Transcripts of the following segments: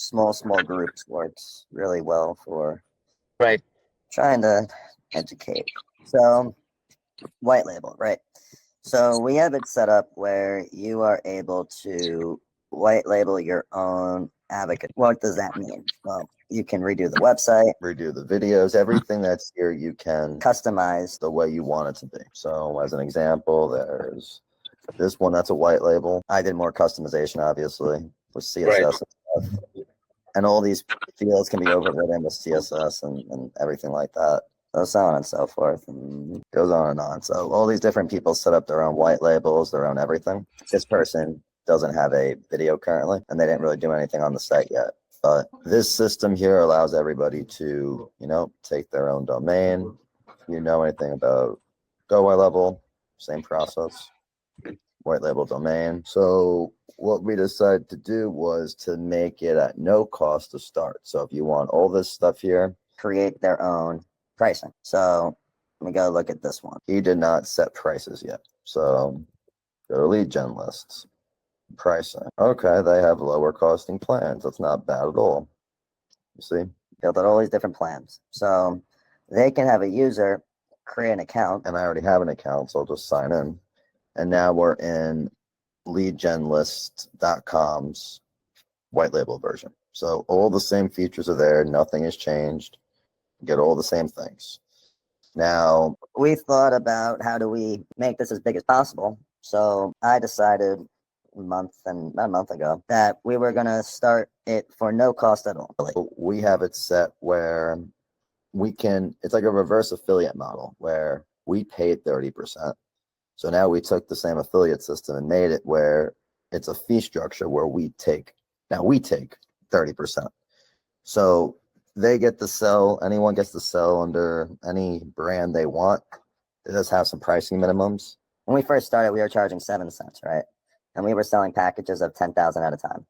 small groups works really well for Right. trying to educate. So white label, right? So we have it set up where you are able to white label your own advocate. What does that mean? Well, you can redo the website, redo the videos, everything that's here, you can customize the way you want it to be. So as an example, there's this one that's a white label. I did more customization, obviously, with CSS Right. and stuff. And all these fields can be overridden with CSS and everything like that. So on and so forth, and goes on and on. So all these different people set up their own white labels, their own everything. This person doesn't have a video currently, and they didn't really do anything on the site yet. But this system here allows everybody to, take their own domain. If you know anything about Go White Label, same process, white label domain. So what we decided to do was to make it at no cost to start. So if you want all this stuff here, create their own pricing. So let me go look at this one. He did not set prices yet. So go to lead gen lists. Pricing. Okay, they have lower costing plans. That's not bad at all. You see? Built out all these different plans. So they can have a user create an account. And I already have an account, so I'll just sign in. And now we're in leadgenlist.com's white label version. So all the same features are there. Nothing has changed. Get all the same things. Now, we thought about how do we make this as big as possible. So I decided about a month ago that we were going to start it for no cost at all. We have it set where it's like a reverse affiliate model where we paid 30%. So now we took the same affiliate system and made it where it's a fee structure where we take 30%. So they get to sell, anyone gets to sell under any brand they want. It does have some pricing minimums. When we first started, we were charging 7 cents, right? And we were selling packages of 10,000 at a time.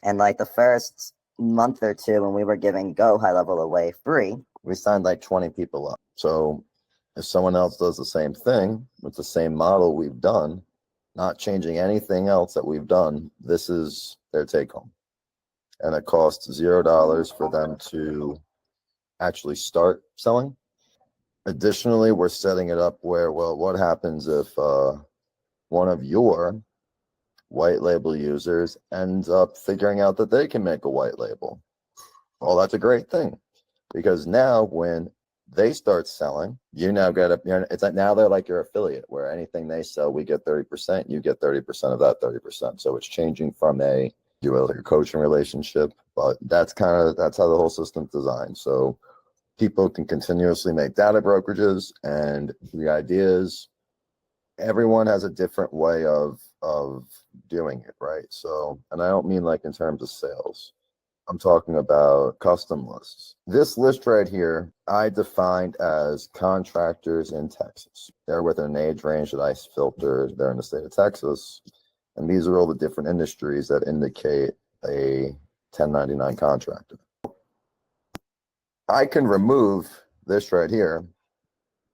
And like the first month or two, when we were giving Go High Level away free, we signed like 20 people up. So if someone else does the same thing with the same model we've done, not changing anything else that we've done, this is their take home. And it costs $0 for them to actually start selling. Additionally, we're setting it up where, well, what happens if one of your white label users ends up figuring out that they can make a white label? Well, that's a great thing, because now when they start selling, you now get it's like now they're like your affiliate, where anything they sell, we get 30%, you get 30% of that 30%. So it's changing from a coaching relationship, but that's how the whole system's designed. So people can continuously make data brokerages, and the idea is everyone has a different way of doing it, right? So, and I don't mean like in terms of sales. I'm talking about custom lists. This list right here, I defined as contractors in Texas. They're within an age range that I filtered. They're in the state of Texas. And these are all the different industries that indicate a 1099 contractor. I can remove this right here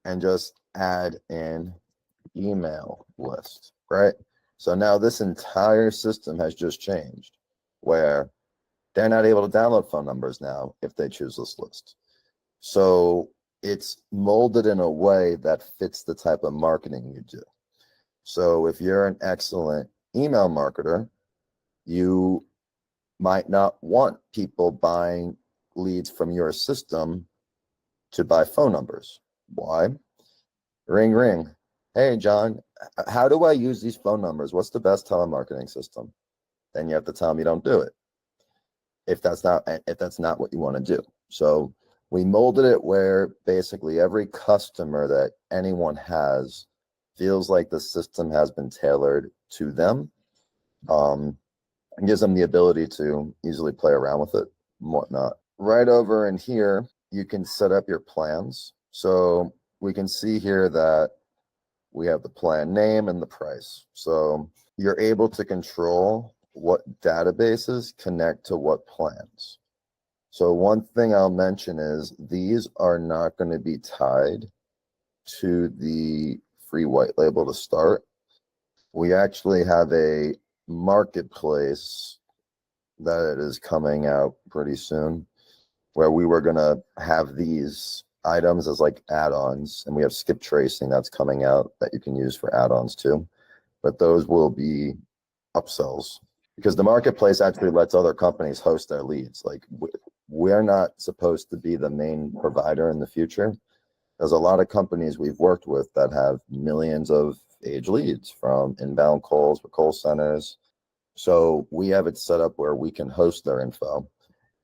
and just add an email list, right? So now this entire system has just changed, where they're not able to download phone numbers now if they choose this list. So it's molded in a way that fits the type of marketing you do. So if you're an excellent email marketer, you might not want people buying leads from your system to buy phone numbers. Why? Ring, ring. Hey, John, how do I use these phone numbers? What's the best telemarketing system? Then you have to tell them you don't do it if that's not what you want to do. So we molded it where basically every customer that anyone has feels like the system has been tailored to them, and gives them the ability to easily play around with it and whatnot. Right over in here, you can set up your plans. So we can see here that we have the plan name and the price. So you're able to control what databases connect to what plans. So one thing I'll mention is these are not going to be tied to the free white label to start. We actually have a marketplace that is coming out pretty soon, where we were going to have these items as like add-ons, and we have skip tracing that's coming out that you can use for add-ons too. But those will be upsells, because the marketplace actually lets other companies host their leads. Like we're not supposed to be the main provider in the future. There's a lot of companies we've worked with that have millions of age leads from inbound calls with call centers. So we have it set up where we can host their info,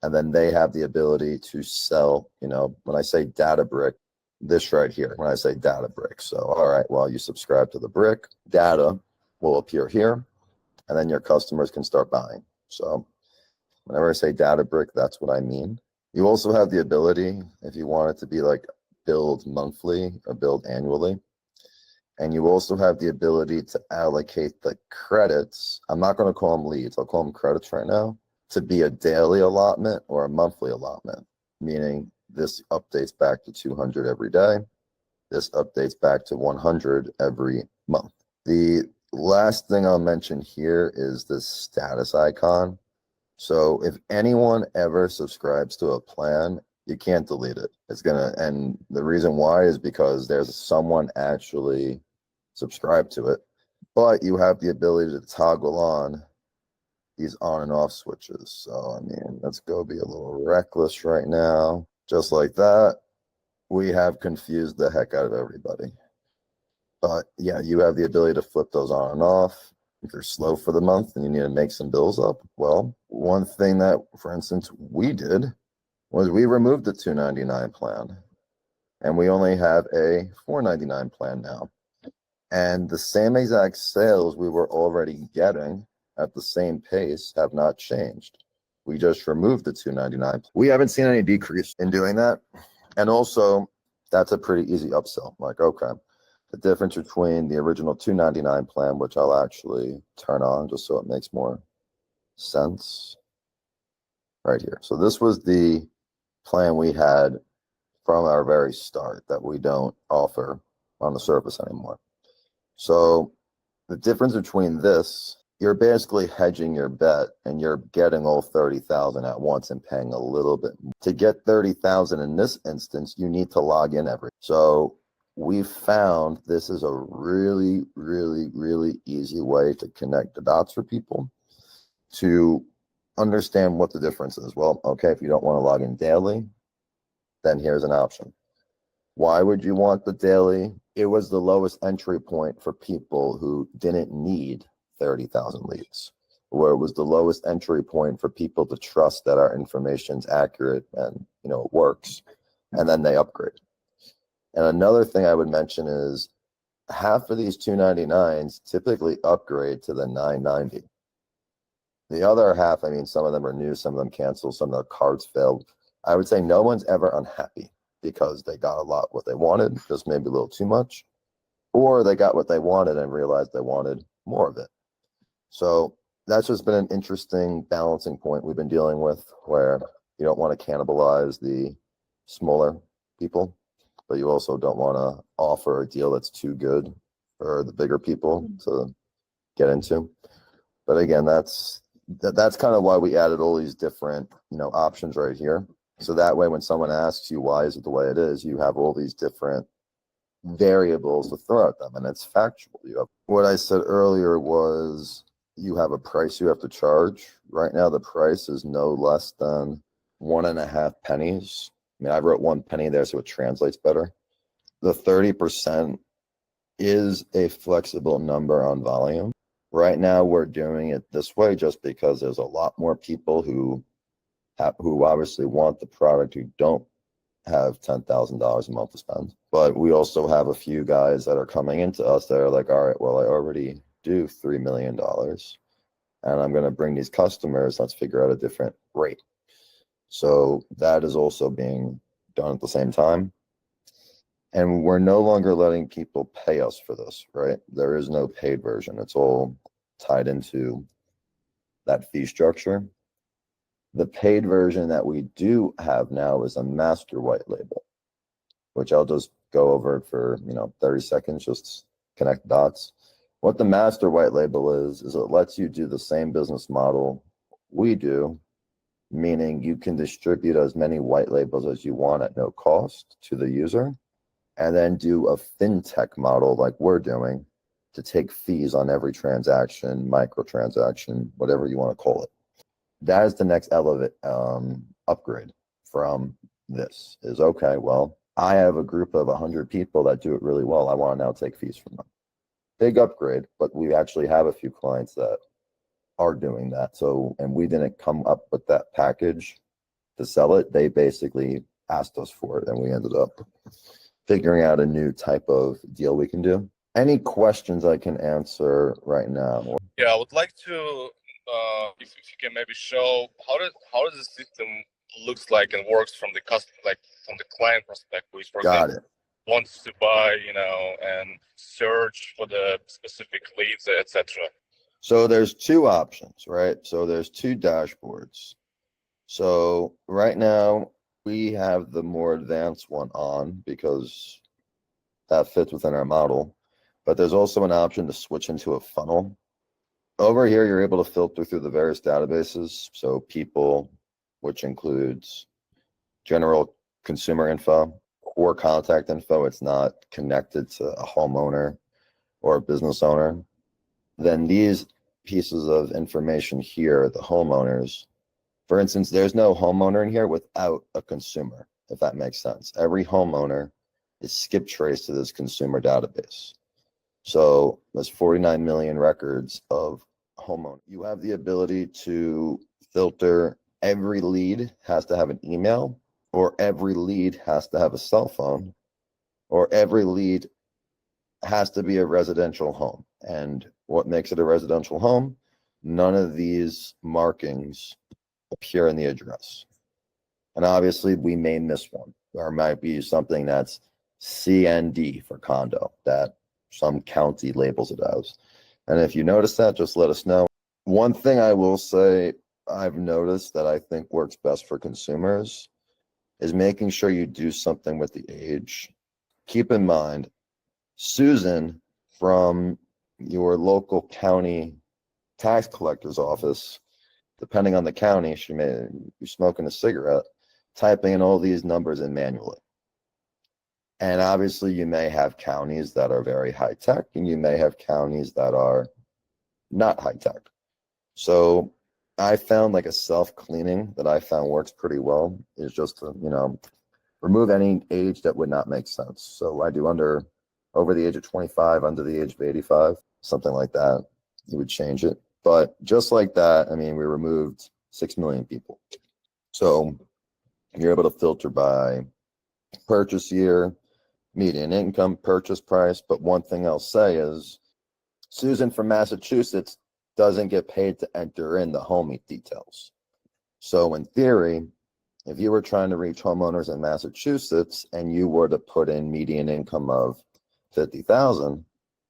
and then they have the ability to sell, when I say data brick, this right here, when I say data brick. So, all right, well, you subscribe to the brick, data will appear here, and then your customers can start buying. So whenever I say data brick, that's what I mean. You also have the ability, if you want it to be like billed monthly or billed annually, and you also have the ability to allocate the credits. I'm not going to call them leads. I'll call them credits right now, to be a daily allotment or a monthly allotment, meaning this updates back to 200 every day. This updates back to 100 every month. The last thing I'll mention here is the status icon. So if anyone ever subscribes to a plan, you can't delete it. And the reason why is because there's someone actually subscribed to it, but you have the ability to toggle on these on and off switches. So, I mean, let's go be a little reckless right now. Just like that, we have confused the heck out of everybody. But yeah, you have the ability to flip those on and off. If you're slow for the month and you need to make some bills up, well, one thing that, for instance, we did was we removed the $299 plan, and we only have a $499 plan now. And the same exact sales we were already getting at the same pace have not changed. We just removed the $299. We haven't seen any decrease in doing that. And also, that's a pretty easy upsell. Like, okay, the difference between the original $299 plan, which I'll actually turn on just so it makes more sense, right here. So this was the plan we had from our very start that we don't offer on the surface anymore. So the difference between this, you're basically hedging your bet, and you're getting all 30,000 at once and paying a little bit. To get 30,000 in this instance, you need to log in So we found this is a really, really, really easy way to connect the dots for people to understand what the difference is. Well, okay, if you don't want to log in daily, then here's an option. Why would you want the daily? It was the lowest entry point for people who didn't need 30,000 leads, where it was the lowest entry point for people to trust that our information's accurate and it works, and then they upgrade. And another thing I would mention is half of these 299s typically upgrade to the 990. The other half, I mean, some of them are new, some of them canceled, some of the cards failed. I would say no one's ever unhappy because they got a lot what they wanted, just maybe a little too much, or they got what they wanted and realized they wanted more of it. So that's just been an interesting balancing point we've been dealing with, where you don't want to cannibalize the smaller people, but you also don't want to offer a deal that's too good for the bigger people to get into. But again, that's kind of why we added all these different options right here. So that way, when someone asks you why is it the way it is, you have all these different variables to throw at them, and it's factual. You have what I said earlier was you have a price you have to charge. Right now, the price is no less than 1.5 pennies. I mean, I wrote 1 penny there so it translates better. The 30% is a flexible number on volume. Right now, we're doing it this way just because there's a lot more people who obviously want the product who don't have $10,000 a month to spend. But we also have a few guys that are coming into us that are like, all right, well, I already do $3 million and I'm going to bring these customers. Let's figure out a different rate. So that is also being done at the same time. And we're no longer letting people pay us for this, right? There is no paid version. It's all tied into that fee structure. The paid version that we do have now is a master white label, which I'll just go over for 30 seconds, just connect dots. What the master white label is it lets you do the same business model we do, meaning you can distribute as many white labels as you want at no cost to the user, and then do a fintech model like we're doing to take fees on every transaction, microtransaction, whatever you want to call it. That is the next upgrade from this is, okay, well, I have a group of 100 people that do it really well. I want to now take fees from them. Big upgrade, but we actually have a few clients that are doing that. So, and we didn't come up with that package to sell it. They basically asked us for it, and we ended up figuring out a new type of deal we can do. Any questions I can answer right now? Yeah, I would like to, if you can maybe show how does the system looks like and works from the customer, like from the client perspective, which, for Got example, it. wants to buy, and search for the specific leads, etc. So there's two options, right? So there's two dashboards. So right now we have the more advanced one on because that fits within our model, but there's also an option to switch into a funnel. Over here, you're able to filter through the various databases. So people, which includes general consumer info, core contact info. It's not connected to a homeowner or a business owner. Then these pieces of information here, the homeowners, for instance, there's no homeowner in here without a consumer, if that makes sense. Every homeowner is skip traced to this consumer database. So there's 49 million records of homeowner. You have the ability to filter every lead has to have an email, or every lead has to have a cell phone, or every lead has to be a residential home. And what makes it a residential home? None of these markings appear in the address. And obviously we may miss one. There might be something that's CND for condo that some county labels it as. And if you notice that, just let us know. One thing I will say I've noticed that I think works best for consumers is making sure you do something with the age. Keep in mind, Susan from your local county tax collector's office, depending on the county, she may be smoking a cigarette, typing in all these numbers in manually. And obviously you may have counties that are very high tech and you may have counties that are not high tech. So I found like a self-cleaning that I found works pretty well is just to, remove any age that would not make sense. So I do over the age of 25, under the age of 85, something like that. You would change it. But just like that, I mean, we removed 6 million people. So you're able to filter by purchase year, median income, purchase price. But one thing I'll say is Susan from Massachusetts doesn't get paid to enter in the home details. So in theory, if you were trying to reach homeowners in Massachusetts and you were to put in median income of 50,000,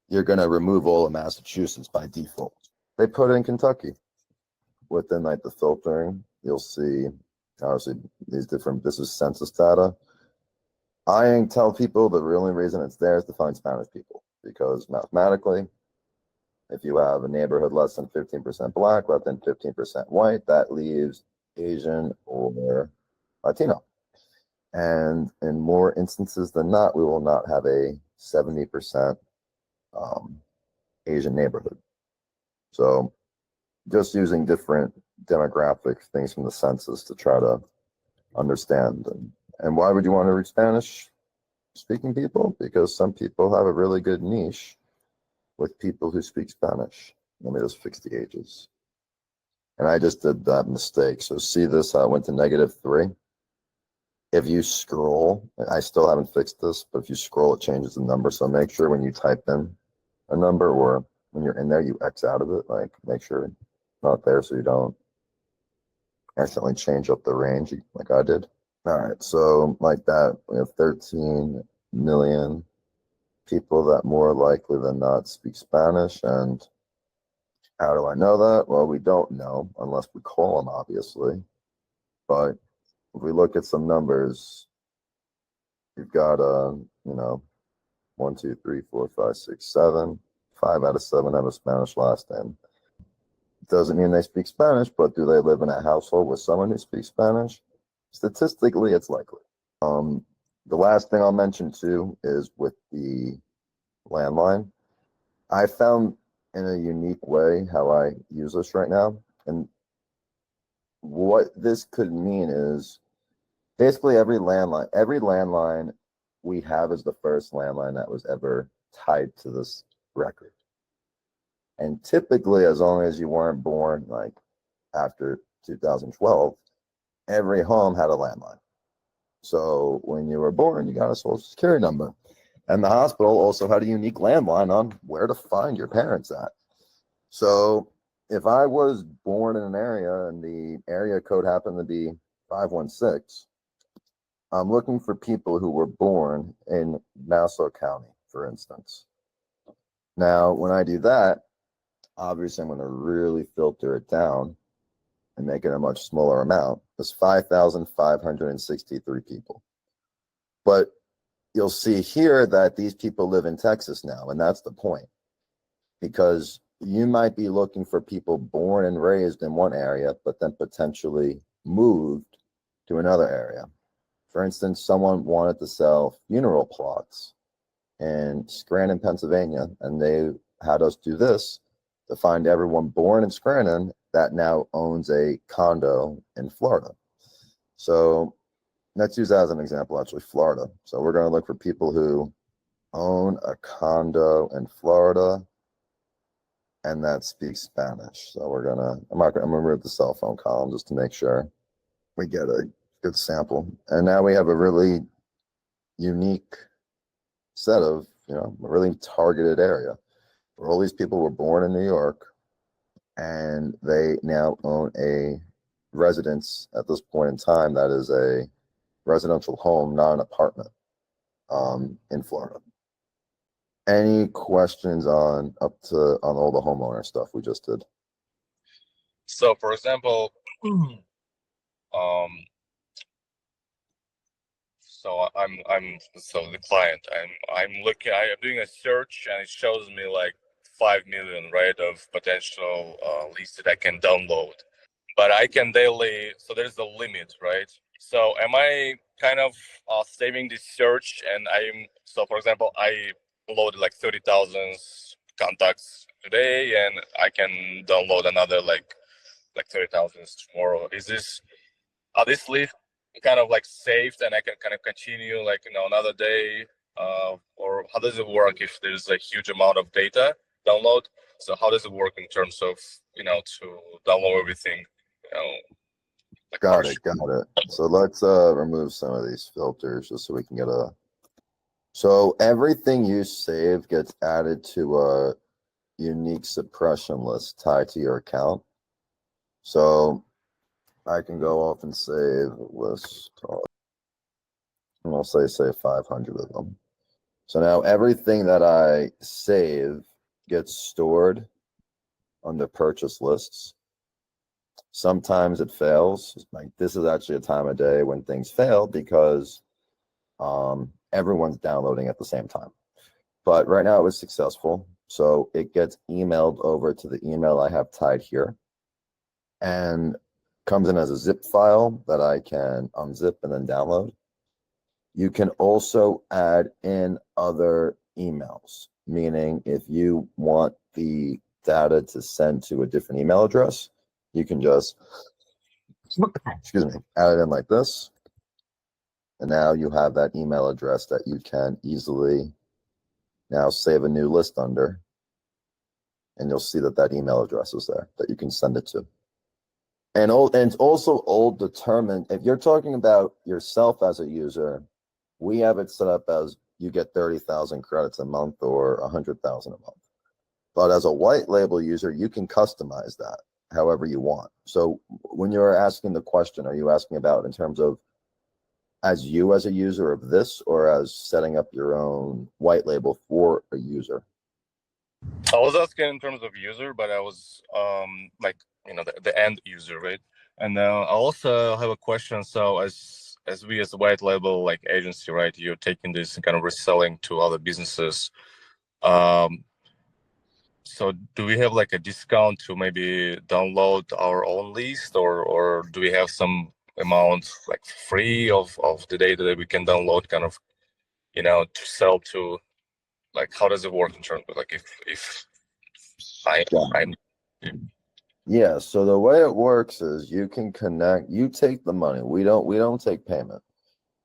you're going to remove all of Massachusetts by default. They put in Kentucky. Within like the filtering, you'll see obviously this is census data. I tell people the only reason it's there is to find Spanish people, because mathematically, if you have a neighborhood less than 15% black, less than 15% white, that leaves Asian or Latino. And in more instances than not, we will not have a 70% Asian neighborhood. So just using different demographic things from the census to try to understand. And why would you want to reach Spanish speaking people? Because some people have a really good niche with people who speak Spanish. Let me just fix the ages. And I just did that mistake. So see this, I went to -3. If you scroll, I still haven't fixed this, but if you scroll, it changes the number. So make sure when you type in a number or when you're in there, you X out of it, like make sure it's not there so you don't accidentally change up the range like I did. All right, so like that, we have 13 million people that more likely than not speak Spanish. And how do I know that? Well, we don't know unless we call them, obviously. But if we look at some numbers, you've got, 1, 2, 3, 4, 5, 6, 7. 5 out of 7 have a Spanish last name. Doesn't mean they speak Spanish, but do they live in a household with someone who speaks Spanish? Statistically, it's likely. The last thing I'll mention too is with the landline. I found in a unique way how I use this right now. And what this could mean is basically every landline we have is the first landline that was ever tied to this record. And typically, as long as you weren't born like after 2012, every home had a landline. So when you were born, you got a social security number. And the hospital also had a unique landline on where to find your parents at. So if I was born in an area and the area code happened to be 516, I'm looking for people who were born in Nassau County, for instance. Now, when I do that, obviously I'm going to really filter it down and make it a much smaller amount. It's 5,563 people. But you'll see here that these people live in Texas now, and that's the point. Because you might be looking for people born and raised in one area, but then potentially moved to another area. For instance, someone wanted to sell funeral plots in Scranton, Pennsylvania, and they had us do this to find everyone born in Scranton that now owns a condo in Florida. So let's use that as an example, actually, Florida. So we're going to look for people who own a condo in Florida and that speaks Spanish. So I'm gonna remove the cell phone column just to make sure we get a good sample. And now we have a really unique set of, a really targeted area where all these people were born in New York and they now own a residence at this point in time that is a residential home, not an apartment, in Florida. Any questions on all the homeowner stuff we just did? So, for example, so the client, I'm doing a search and it shows me like 5 million, right, of potential leads that I can download. But I can daily, so there's a limit, right? So am I kind of saving this search so for example, I loaded like 30,000 contacts today and I can download another like 30,000 tomorrow. Are these leads kind of like saved and I can kind of continue like, another day? Or how does it work if there's a huge amount of data download? So how does it work in terms of, to download everything? Got it. So let's remove some of these filters just so we can get so everything you save gets added to a unique suppression list tied to your account. So I can go off and save a list, and I'll say 500 of them. So now everything that I save gets stored under purchase lists. Sometimes it fails. Like this is actually a time of day when things fail because everyone's downloading at the same time. But right now it was successful. So it gets emailed over to the email I have tied here and comes in as a zip file that I can unzip and then download. You can also add in other emails, meaning if you want the data to send to a different email address, you can just, add it in like this. And now you have that email address that you can easily now save a new list under. And you'll see that email address is there that you can send it to. And it's also all determined. If you're talking about yourself as a user, we have it set up as you get 30,000 credits a month or 100,000 a month. But as a white label user, you can customize that however you want. So when you're asking the question, are you asking about in terms of as a user of this or as setting up your own white label for a user? I was asking in terms of user, but I was like, the end user, right? And I also have a question. So as we as a white label like agency, right, you're taking this and kind of reselling to other businesses. So do we have like a discount to maybe download our own list, or do we have some amount like free of the data that we can download kind of, to sell to, like, how does it work in terms of like if I'm Yeah, so the way it works is you can connect, you take the money. We don't take payment.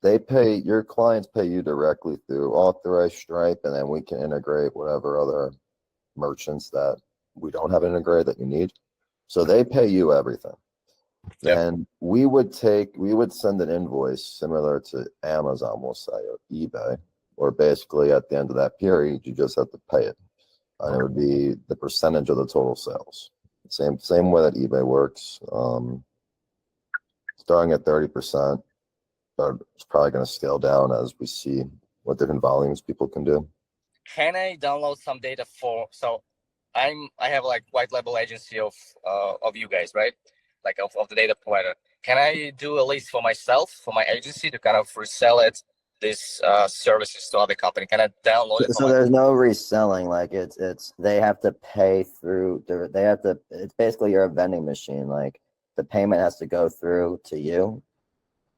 Your clients pay you directly through authorized Stripe, and then we can integrate whatever other merchants that we don't have integrated that you need. So they pay you everything. Yeah. Then we would send an invoice similar to Amazon, we'll say, or eBay, or basically at the end of that period, you just have to pay it. And it would be the percentage of the total sales. Same way that eBay works. Starting at 30%, but it's probably going to scale down as we see what different volumes people can do. Can I download some data I have like white label agency of you guys, right? Like of the data provider. Can I do a list for myself, for my agency, to kind of resell these services to other company? Can I download it? So there's no reselling. Like it's they have to pay through. It's basically you're a vending machine. Like the payment has to go through to you,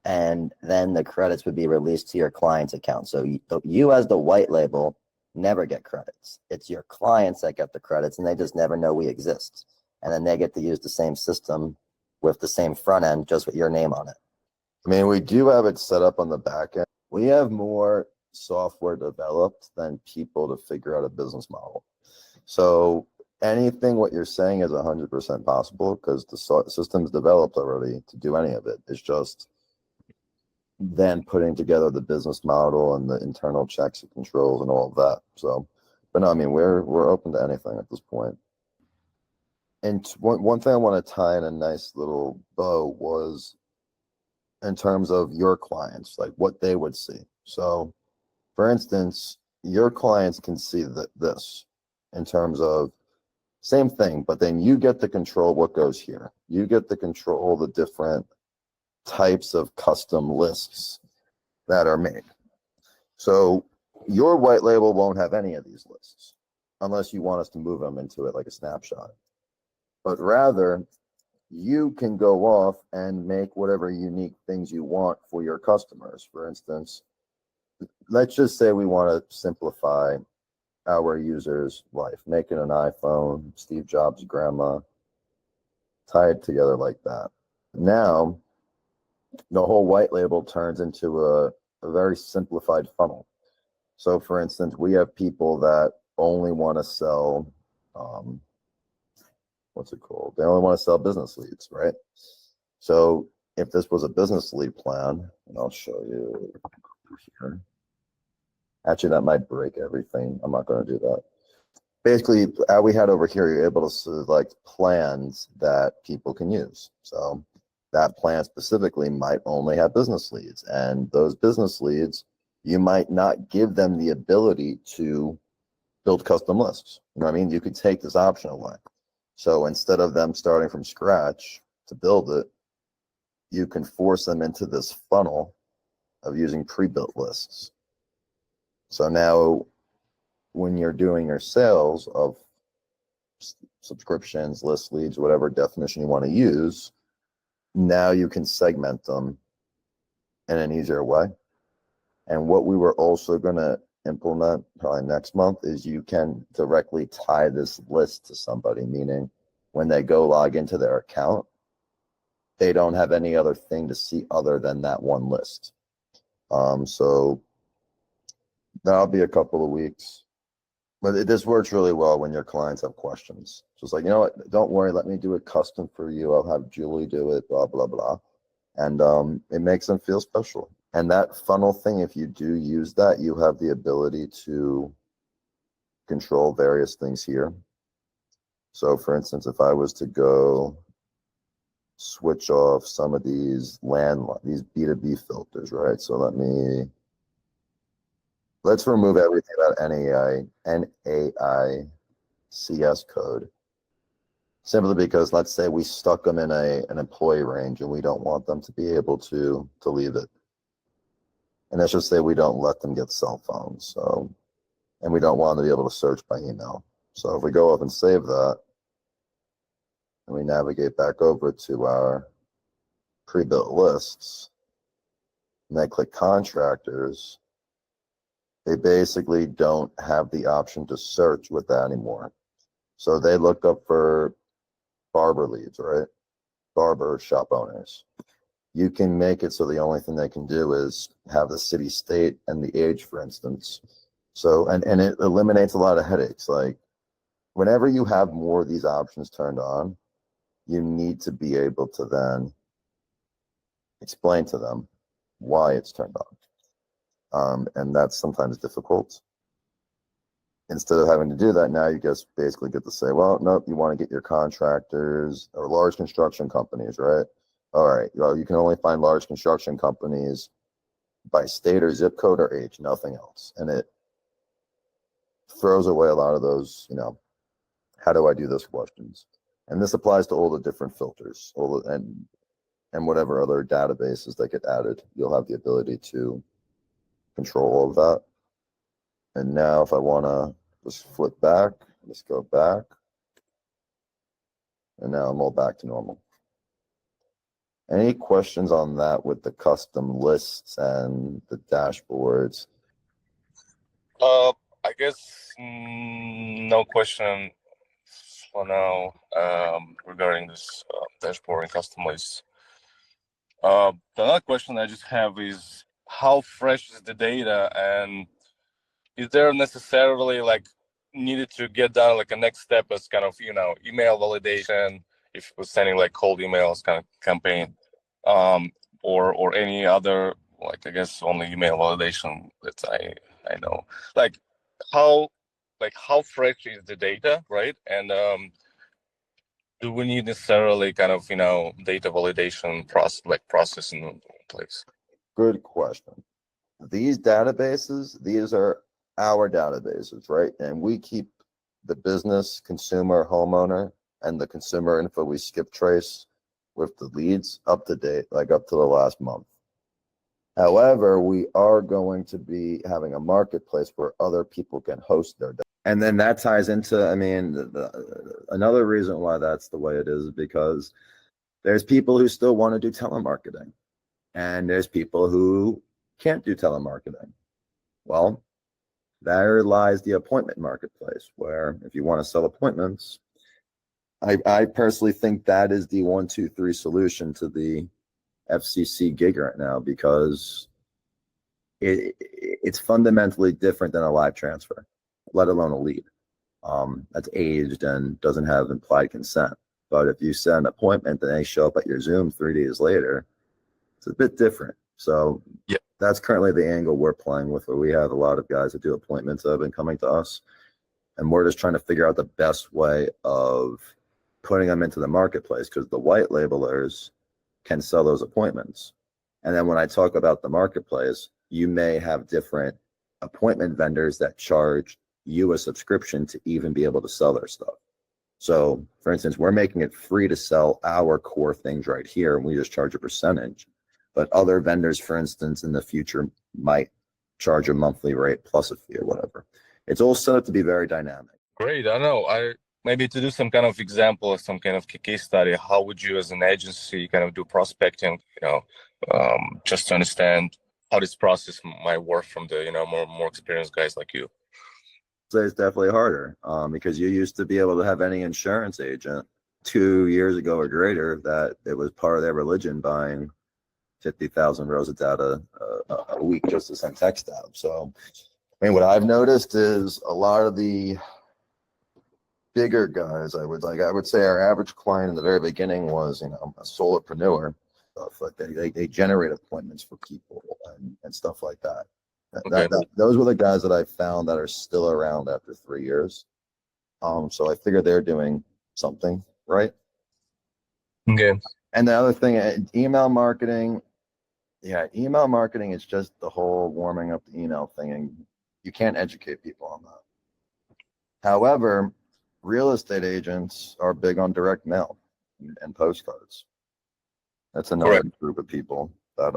and then the credits would be released to your client's account. So you as the white label never get credits. It's your clients that get the credits, and they just never know we exist. And then they get to use the same system with the same front end, just with your name on it. I mean, we do have it set up on the back end. We have more software developed than people to figure out a business model. So anything what you're saying is 100% possible because the system's developed already to do any of it. It's just then putting together the business model and the internal checks and controls and all of that. So, but no, I mean, we're open to anything at this point. And one thing I want to tie in a nice little bow was in terms of your clients, like what they would see. So, for instance, your clients can see this in terms of same thing, but then you get to control what goes here. You get to control the different types of custom lists that are made. So your white label won't have any of these lists unless you want us to move them into it like a snapshot. But rather, you can go off and make whatever unique things you want for your customers. For instance, let's just say we want to simplify our user's life, making an iPhone, Steve Jobs' grandma, tie it together like that. Now, the whole white label turns into a very simplified funnel. So, for instance, we have people that only want to sell, what's it called? They only want to sell business leads, right? So, if this was a business lead plan, and I'll show you here. Actually, that might break everything. I'm not going to do that. Basically, we had over here, you're able to select plans that people can use. So that plan specifically might only have business leads, and those business leads, you might not give them the ability to build custom lists. You know what I mean? You could take this option away. So instead of them starting from scratch to build it, you can force them into this funnel of using pre-built lists. So now when you're doing your sales of subscriptions, list leads, whatever definition you want to use, now you can segment them in an easier way. And what we were also going to implement probably next month is you can directly tie this list to somebody, meaning when they go log into their account, they don't have any other thing to see other than that one list. So that'll be a couple of weeks. But this works really well when your clients have questions. So it's like, you know what, don't worry, let me do it custom for you. I'll have Julie do it, blah, blah, blah. And it makes them feel special. And that funnel thing, if you do use that, you have the ability to control various things here. So for instance, if I was to go switch off some of these these B2B filters, right? So let's remove everything about NAICS code. Simply because let's say we stuck them in an employee range and we don't want them to be able to leave it. And let's just say we don't let them get cell phones. So, and we don't want them to be able to search by email. So if we go up and save that, and we navigate back over to our pre-built lists, and then click contractors, they basically don't have the option to search with that anymore. So they look up for barber leads, right? Barber shop owners. You can make it so the only thing they can do is have the city, state, and the age, for instance. So, and it eliminates a lot of headaches. Like whenever you have more of these options turned on, you need to be able to then explain to them why it's turned on. And that's sometimes difficult. Instead of having to do that, now you just basically get to say, well, nope, you want to get your contractors or large construction companies, right? All right, well, you can only find large construction companies by state or zip code or age, nothing else. And it throws away a lot of those, how do I do this questions? And this applies to all the different filters, and whatever other databases that get added. You'll have the ability to control all of that. And now if I want to just flip back, just go back. And now I'm all back to normal. Any questions on that with the custom lists and the dashboards? I guess no question for now regarding this dashboard and custom lists. The other question I just have is how fresh is the data, and is there necessarily like needed to get down like a next step as kind of email validation if we're sending like cold emails kind of campaign, or any other, like I guess only email validation that I know, like how fresh is the data, right? And do we need necessarily kind of data validation process in place? Good question. These databases, these are our databases, right? And we keep the business, consumer, homeowner, and the consumer info we skip trace with the leads up to date, like up to the last month. However, we are going to be having a marketplace where other people can host their data. And then that ties into, another reason why that's the way it is because there's people who still want to do telemarketing, and there's people who can't do telemarketing. Well, there lies the appointment marketplace, where if you want to sell appointments, I personally think that is the 1, 2, 3 solution to the FCC gig right now, because it's fundamentally different than a live transfer, let alone a lead that's aged and doesn't have implied consent. But if you set an appointment and they show up at your Zoom 3 days later, it's a bit different. So yeah, that's currently the angle we're playing with, where we have a lot of guys that do appointments that have been coming to us, and we're just trying to figure out the best way of putting them into the marketplace, because the white labelers can sell those appointments. And then when I talk about the marketplace, you may have different appointment vendors that charge you a subscription to even be able to sell their stuff. So for instance, we're making it free to sell our core things right here, and we just charge a percentage. But other vendors, for instance, in the future might charge a monthly rate plus a fee or whatever. It's all set up to be very dynamic. great. I don't know. Maybe to do some kind of example or some kind of case study, how would you as an agency kind of do prospecting, just to understand how this process might work from the, more experienced guys like you? So it's definitely harder because you used to be able to have any insurance agent 2 years ago or greater that it was part of their religion buying 50,000 rows of data a week just to send text out. So, what I've noticed is a lot of the bigger guys, I would say our average client in the very beginning was, a solopreneur. Stuff like they generate appointments for people and stuff like that. Okay. Those were the guys that I found that are still around after 3 years. So I figured they're doing something right. Okay. And the other thing, email marketing. Yeah, email marketing is just the whole warming up the email thing, and you can't educate people on that. However, real estate agents are big on direct mail and postcards. That's another group of people that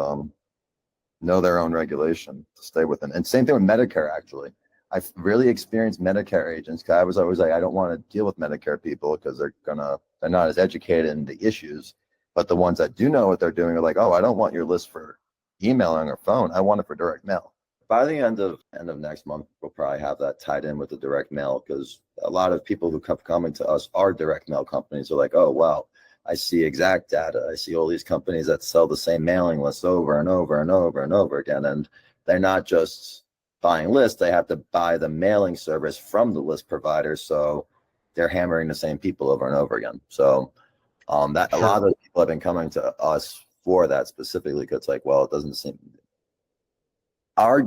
know their own regulation to stay within. And same thing with Medicare, actually. I've really experienced Medicare agents. 'Cause I was always like, I don't want to deal with Medicare people because they're not as educated in the issues. But the ones that do know what they're doing are like, oh, I don't want your list for emailing or phone. I want it for direct mail. By the end of next month, we'll probably have that tied in with the direct mail, because a lot of people who kept coming to us are direct mail companies. Are like, oh wow, I see exact data. I see all these companies that sell the same mailing lists over and over and over and over again, and they're not just buying lists; they have to buy the mailing service from the list provider. So they're hammering the same people over and over again. So that Sure. a lot of people have been coming to us for that specifically, because it's like, well, it doesn't seem I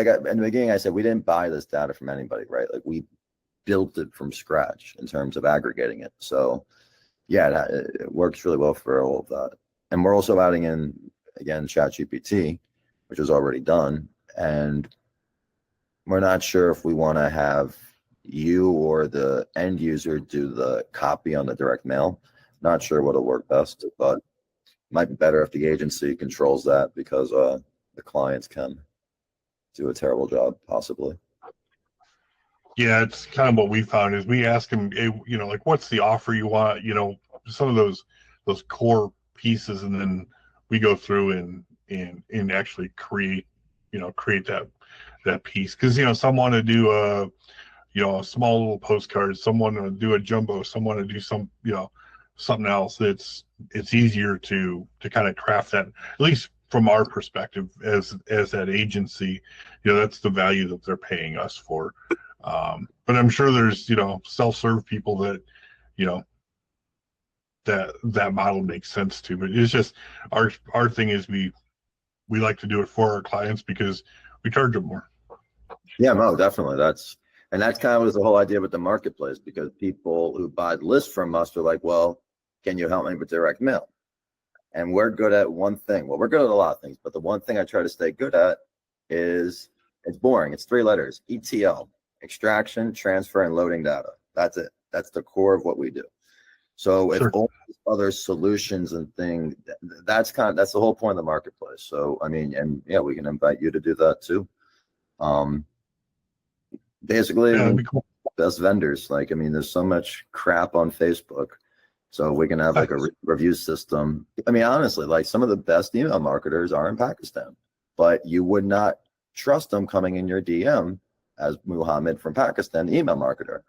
got in the beginning, I said we didn't buy this data from anybody, right? Like we built it from scratch in terms of aggregating it. So yeah, it works really well for all of that. And we're also adding in, again, ChatGPT, which is already done. And we're not sure if we want to have you or the end user do the copy on the direct mail. Not sure what'll work best, but might be better if the agency controls that, because the clients can do a terrible job possibly. Yeah, it's kind of what we found is we ask them, like, what's the offer you want? Some of those core pieces, and then we go through and actually create that piece, because some want to do a small little postcard, some want to do a jumbo, some want to do something else. It's easier to kind of craft that, at least from our perspective as that agency. That's the value that they're paying us for. But I'm sure there's self-serve people that that model makes sense to. But it's just our thing is we like to do it for our clients because we charge them more. Yeah, no, definitely. That's kind of was the whole idea with the marketplace, because people who buy lists from us are like, well, can you help me with direct mail? And we're good at one thing. Well, we're good at a lot of things, but the one thing I try to stay good at is, it's boring. It's 3 letters: ETL, extraction, transfer, and loading data. That's it. That's the core of what we do. So if Sure. all these other solutions and things, that's the whole point of the marketplace. So I mean, and yeah, we can invite you to do that too. Basically, Yeah, I that'd mean, be cool. best vendors. Like, I mean, there's so much crap on Facebook. So we can have like a review system. I mean, honestly, like some of the best email marketers are in Pakistan, but you would not trust them coming in your DM as Muhammad from Pakistan, the email marketer.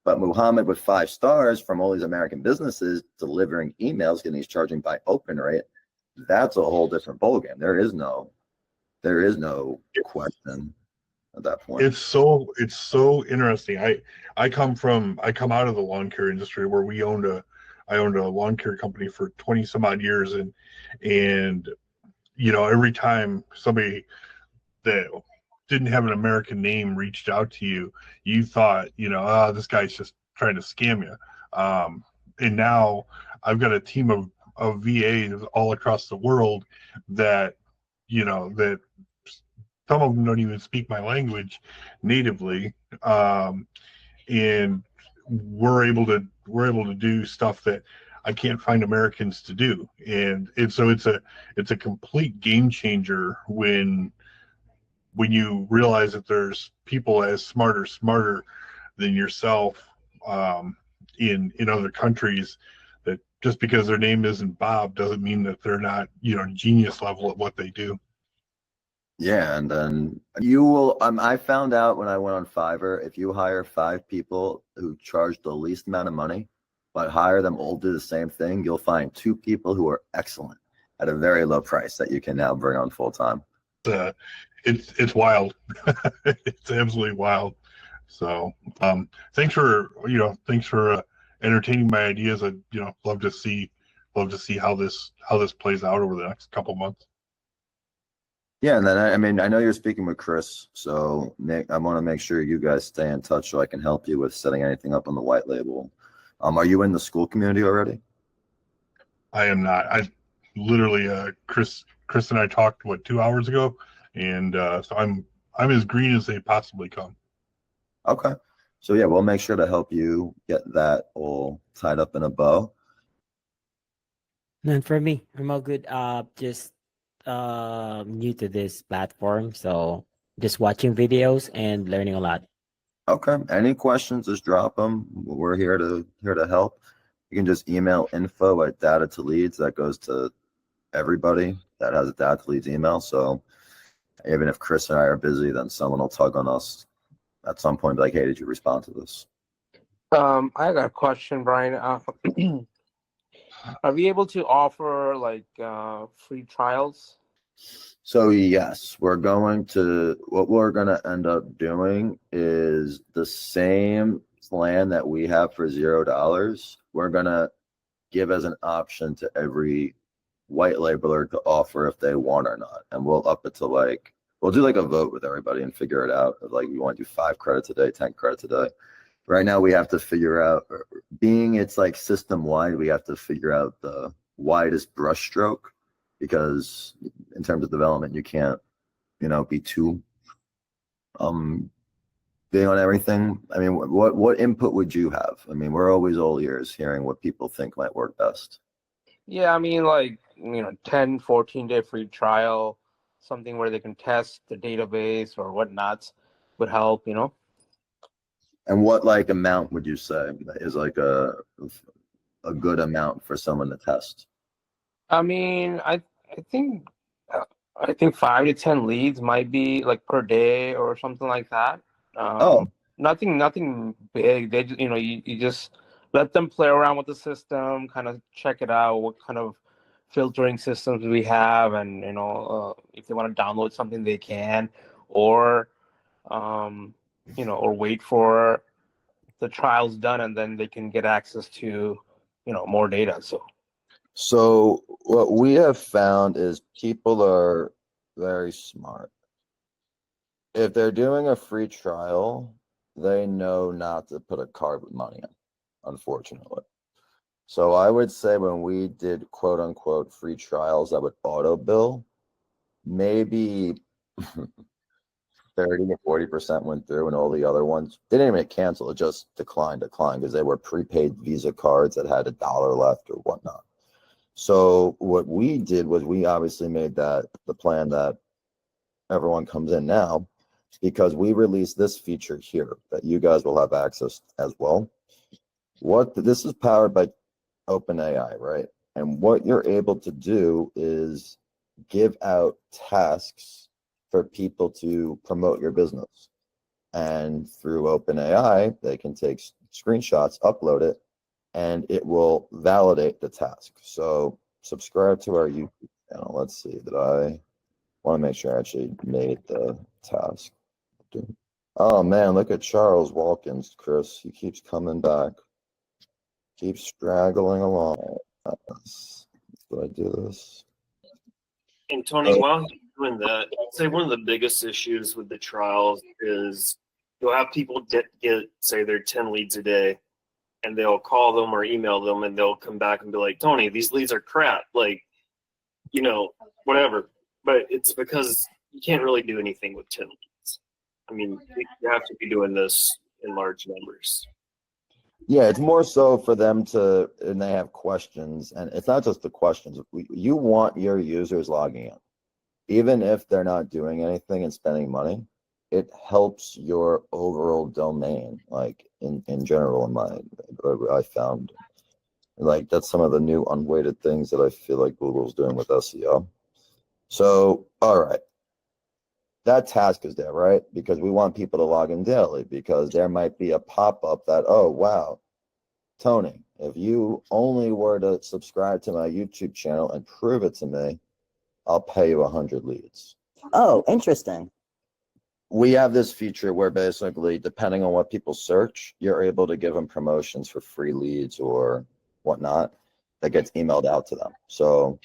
But Muhammad with 5 stars from all these American businesses delivering emails, and he's charging by open rate. That's a whole different ballgame. There is no question at that point. It's so interesting. I come out of the lawn care industry, where I owned a lawn care company for 20 some odd years, and every time somebody that didn't have an American name reached out to you, you thought, this guy's just trying to scam you. And now I've got a team of VAs all across the world that that some of them don't even speak my language natively, and we're able to do stuff that I can't find Americans to do, and so it's a complete game changer when you realize that there's people as smarter than yourself, in other countries, that just because their name isn't Bob doesn't mean that they're not genius level at what they do. Yeah, and then you will. I found out when I went on Fiverr, if you hire 5 people who charge the least amount of money, but hire them all to do the same thing, you'll find 2 people who are excellent at a very low price that you can now bring on full time. It's wild. It's absolutely wild. So thanks for entertaining my ideas. I love to see how this plays out over the next couple months. Yeah, and then I mean, I know you're speaking with Chris, so Nick, I want to make sure you guys stay in touch so I can help you with setting anything up on the white label. Are you in the school community already? I am not. I literally Chris and I talked 2 hours ago, and so I'm as green as they possibly come. Okay. So yeah, we'll make sure to help you get that all tied up in a bow. And for me, I'm all good. Just new to this platform, so just watching videos and learning a lot. Okay. Any questions, just drop them. We're here to help. You can just email info@data to leads. That goes to everybody that has a data to leads email. So even if Chris and I are busy, then someone will tug on us at some point, be like, hey, did you respond to this? I got a question, Brian. Are we able to offer like free trials? So yes, what we're going to end up doing is the same plan that we have for $0. We're going to give as an option to every white labeler to offer if they want or not. And we'll up it to we'll do like a vote with everybody and figure it out. Like we want to do 5 credits a day, 10 credits a day. Right now we have to figure out, being it's like system wide, we have to figure out the widest brush stroke, because in terms of development, you can't, be too big on everything. I mean, what input would you have? I mean, we're always all ears hearing what people think might work best. Yeah, I mean, like, 10, 14-day free trial, something where they can test the database or whatnot would help, And what amount would you say is a good amount for someone to test? I mean, I think I think 5 to 10 leads might be like per day or something like that. Oh, Nothing big. They just, you just let them play around with the system, kind of check it out, what kind of filtering systems we have, and if they want to download something, they can, or or wait for the trials done, and then they can get access to more data. so what we have found is people are very smart. If they're doing a free trial, they know not to put a card with money in, unfortunately. So I would say when we did quote unquote free trials that would auto bill, maybe 30 to 40% went through, and all the other ones they didn't even cancel, it just declined because they were prepaid Visa cards that had $1 left or whatnot. So what we did was we obviously made that the plan that everyone comes in now, because we released this feature here that you guys will have access as well. This is powered by OpenAI, right? And what you're able to do is give out tasks for people to promote your business. And through OpenAI, they can take screenshots, upload it, and it will validate the task. So subscribe to our YouTube channel. Let's see, I want to make sure I actually made the task. Oh man, look at Charles Walkins, Chris. He keeps coming back. Keeps straggling along. Did I do this? And Tony, while you're doing that, I'd say one of the biggest issues with the trials is you'll have people get say they're 10 leads a day, and they'll call them or email them, and they'll come back and be like, Tony, these leads are crap. Like, whatever. But it's because you can't really do anything with 10 leads. I mean, you have to be doing this in large numbers. Yeah, it's more so for them and they have questions, and it's not just the questions. You want your users logging in, even if they're not doing anything and spending money. It helps your overall domain, like in general. I found that's some of the new unweighted things that I feel like Google's doing with SEO. So, all right. That task is there, right? Because we want people to log in daily, because there might be a pop-up that, oh, wow, Tony, if you only were to subscribe to my YouTube channel and prove it to me, I'll pay you 100 leads. Oh, interesting. We have this feature where basically, depending on what people search, you're able to give them promotions for free leads or whatnot that gets emailed out to them. So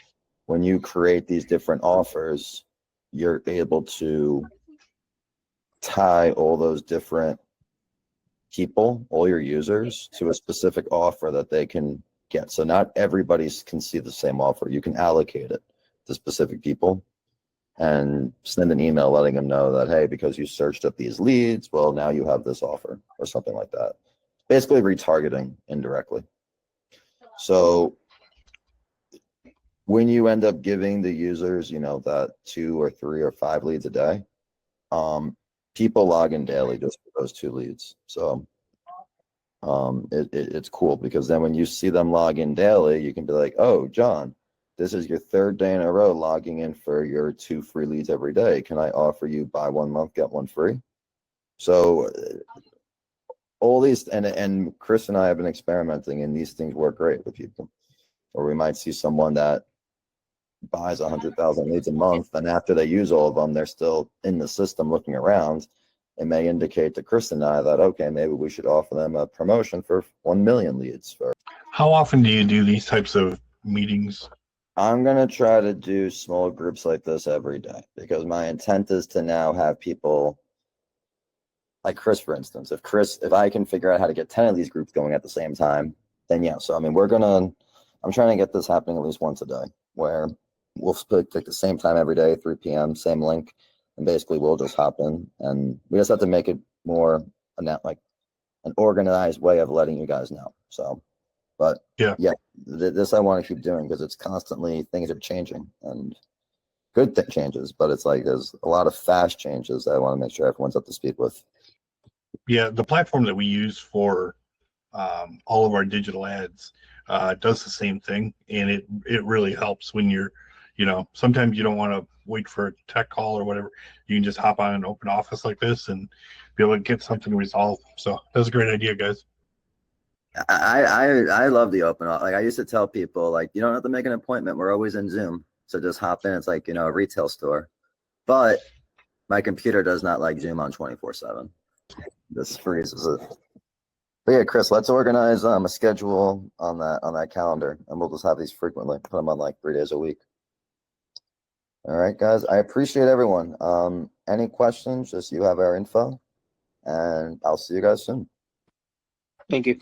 when you create these different offers, you're able to tie all those different people, all your users, to a specific offer that they can get. So not everybody can see the same offer. You can allocate it to specific people and send an email letting them know that, hey, because you searched up these leads, well, now you have this offer or something like that. Basically retargeting indirectly. So when you end up giving the users, that 2 or 3 or 5 leads a day, People log in daily just for those 2 leads. So it's cool because then when you see them log in daily, you can be like, oh, John, this is your 3rd day in a row logging in for your 2 free leads every day. Can I offer you buy 1 month, get 1 free? So all these, and Chris and I have been experimenting, and these things work great with people. Or we might see someone that buys 100,000 leads a month, and after they use all of them, they're still in the system looking around. It may indicate to Chris and I that, okay, maybe we should offer them a promotion for 1 million leads. How often do you do these types of meetings? I'm going to try to do small groups like this every day because my intent is to now have people like Chris, for instance. If I can figure out how to get 10 of these groups going at the same time, then yeah. So, I mean, I'm trying to get this happening at least once a day where we'll split like the same time every day, 3 p.m., same link. And basically we'll just hop in, and we just have to make it more like an organized way of letting you guys know. So, but yeah, this I want to keep doing because it's constantly, things are changing and good changes, but it's like there's a lot of fast changes that I want to make sure everyone's up to speed with. Yeah, the platform that we use for all of our digital ads does the same thing, and it really helps when you're, sometimes you don't want to wait for a tech call or whatever. You can just hop on an open office like this and be able to get something resolved. So that's a great idea, guys. I love the open. Like I used to tell people, like, you don't have to make an appointment. We're always in Zoom. So just hop in. It's like, a retail store. But my computer does not like Zoom on 24/7. This freezes it. But yeah, Chris, let's organize a schedule on that calendar, and we'll just have these frequently. Put them on like 3 days a week. All right, guys. I appreciate everyone. Any questions? Just you have our info, and I'll see you guys soon. Thank you.